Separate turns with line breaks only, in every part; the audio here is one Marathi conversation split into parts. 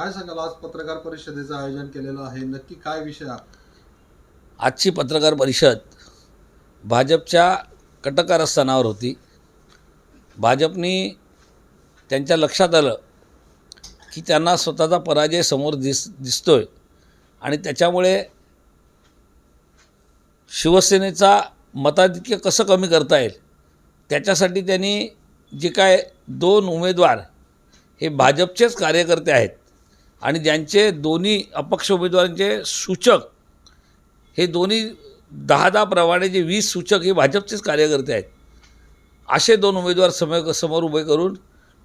काय सांगाल, आज पत्रकार परिषदेचं आयोजन केलेलं आहे, नक्की काय विषय आहे?
आजची पत्रकार परिषद भाजपच्या कट कारस्थानावर होती. भाजपनी त्यांच्या लक्षात आलं की त्यांना स्वतःचा पराजय समोर दिसतोय आणि त्याच्यामुळे शिवसेनेचा मताधिक्य कसं कमी करता येईल त्याच्यासाठी त्यांनी जे काय 2 उमेदवार हे भाजपचेच कार्यकर्ते आहेत आणि ज्यांचे दोन्ही अपक्ष उमेदवारांचे सूचक हे दोन्ही 10-10 प्रमाणे जे 20 सूचक हे भाजपचेच कार्यकर्ते आहेत, असे 2 उमेदवार समोर उभे करून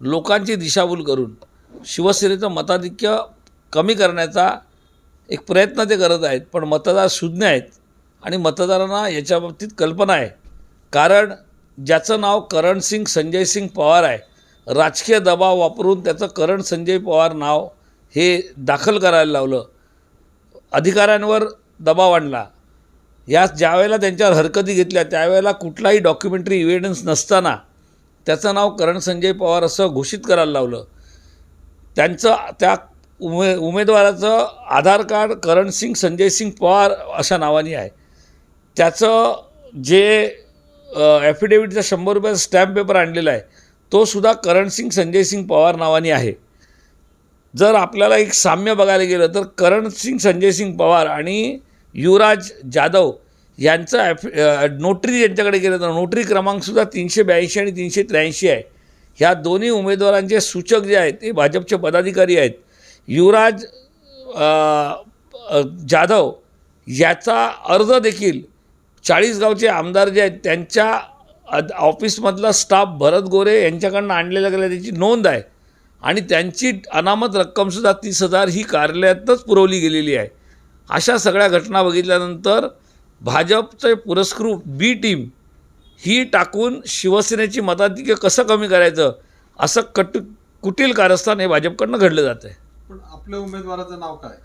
लोकांची दिशाभूल करून शिवसेनेचं मताधिक्य कमी करण्याचा एक प्रयत्न ते करत आहेत. पण मतदार शून्य आहेत आणि मतदारांना याच्या बाबतीत कल्पना आहे. कारण ज्याचं नाव करणसिंग संजय सिंग पवार आहे, राजकीय दबाव वापरून त्याचं करण संजय पवार नाव हे दाखल करायला लावलं, अधिकाऱ्यांवर दबाव आणला. ज्यावेळेला त्यांच्यावर हरकती घेतल्या त्यावेळेला कुठलाही डॉक्युमेंटरी इव्हिडन्स नसताना त्याचं नाव करण संजय पवार असं घोषित करायला लावलं. त्यांचं त्या उमेदवाराचं आधार कार्ड करणसिंग संजय सिंग पवार अशा नावाने आहे. त्याचं जे ॲफिडेविटचा 100 रुपयाचा स्टॅम्प पेपर आणलेला आहे तोसुद्धा करणसिंग संजय सिंग पवार नावाने आहे. जर आपल्याला एक साम्य बघायला गेलं तर करणसिंग संजय सिंग पवार आणि युवराज जाधव यांचं नोटरी यांच्याकडे गेलं तर नोटरी क्रमांकसुद्धा 382 आणि 383 आहे. ह्या दोन्ही उमेदवारांचे सूचक जे आहेत ते भाजपचे पदाधिकारी आहेत. युवराज जाधव याचा अर्ज देखील 40 गावचे आमदार जे आहेत त्यांच्या ऑफिसमधला स्टाफ भरत गोरे यांच्याकडनं आणलेला गेला त्याची नोंद आहे आणि त्यांची अनामत रक्कमसुद्धा 30,000 ही कार्यालयातच पुरवली गेलेली आहे. अशा सगळ्या घटना बघितल्यानंतर भाजपचे पुरस्कृत बी टीम ही टाकून शिवसेनेची मताधिक्य कसं कमी करायचं असं कुटील कारस्थान हे भाजपकडनं घडलं जातं आहे.
पण आपल्या उमेदवाराचं नाव काय?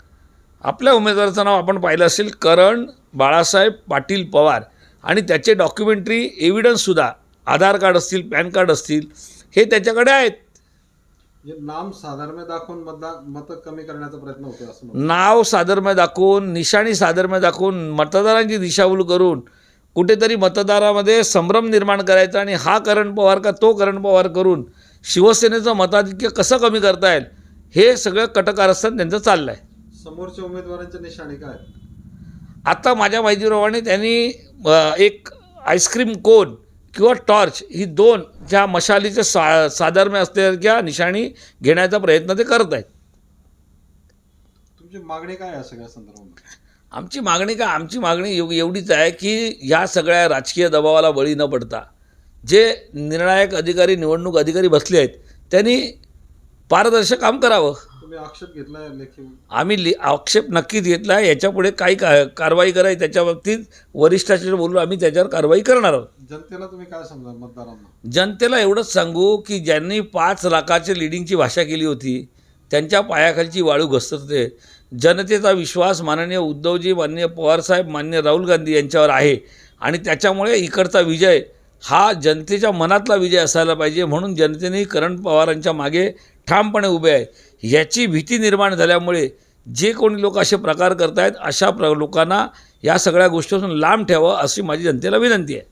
आपल्या उमेदवाराचं नाव आपण पाहिलं असेल करण बाळासाहेब पाटील पवार आणि त्याचे डॉक्युमेंटरी एव्हिडन्ससुद्धा आधार कार्ड असतील, पॅन कार्ड असतील हे त्याच्याकडे आहेत.
नाम साधर्म्य दाखवून मतं कमी करण्याचा प्रयत्न होतो असं म्हणतो.
नाव साधर्म्य दाखवून, निशाणी साधर्म्य दाखवून, मतदारांची दिशाभूल करून कुठेतरी मतदारामध्ये संभ्रम निर्माण करायचा आणि हा करण पवार का तो करण पवार करून शिवसेनेचं मताधिक्य कसं कमी करता येईल हे सगळं कटकारस्थान त्यांचं चाललं आहे.
समोरच्या उमेदवारांच्या निशाणी काय?
आता माझ्या माहितीप्रमाणे त्यांनी एक आईस्क्रीम कोन किंवा टॉर्च ही 2 ज्या मशालीचे साधर्म्य असलेल्या निशाणी घेण्याचा प्रयत्न ते करत आहेत.
तुमची मागणी काय आहे सगळ्या संदर्भात?
आमची मागणी एवढीच आहे की ह्या सगळ्या राजकीय दबावाला बळी न पडता जे निर्णायक अधिकारी, निवडणूक अधिकारी बसले आहेत त्यांनी पारदर्शक काम करावं.
तुम्ही आक्षेप घेतला आहे लेखी?
आम्ही आक्षेप नक्कीच घेतला आहे. याच्यापुढे काही कारवाई करायची त्याच्या बाबतीत वरिष्ठांशी बोलून आम्ही त्याच्यावर कारवाई करणार आहोत.
जनतेला तुम्ही काय सांगणार मतदारांना?
जनतेला एवढंच सांगू की ज्यांनी 5 लाखाची लिडिंगची भाषा केली होती त्यांच्या पायाखालची वाळू घसरते. जनतेचा विश्वास माननीय उद्धवजी, माननीय पवारसाहेब, माननीय राहुल गांधी यांच्यावर आहे आणि त्याच्यामुळे इकडचा विजय हा जनतेच्या मनातला विजय असायला पाहिजे. म्हणून जनतेने करण पवारांच्या मागे ठामपणे उभे आहे. याची भीती निर्माण झाल्यामुळे जे कोणी लोक असे प्रकार करत आहेत अशा लोकांना या सगळ्या गोष्टीपासून लांब ठेवावं अशी माझी जनतेला विनंती आहे.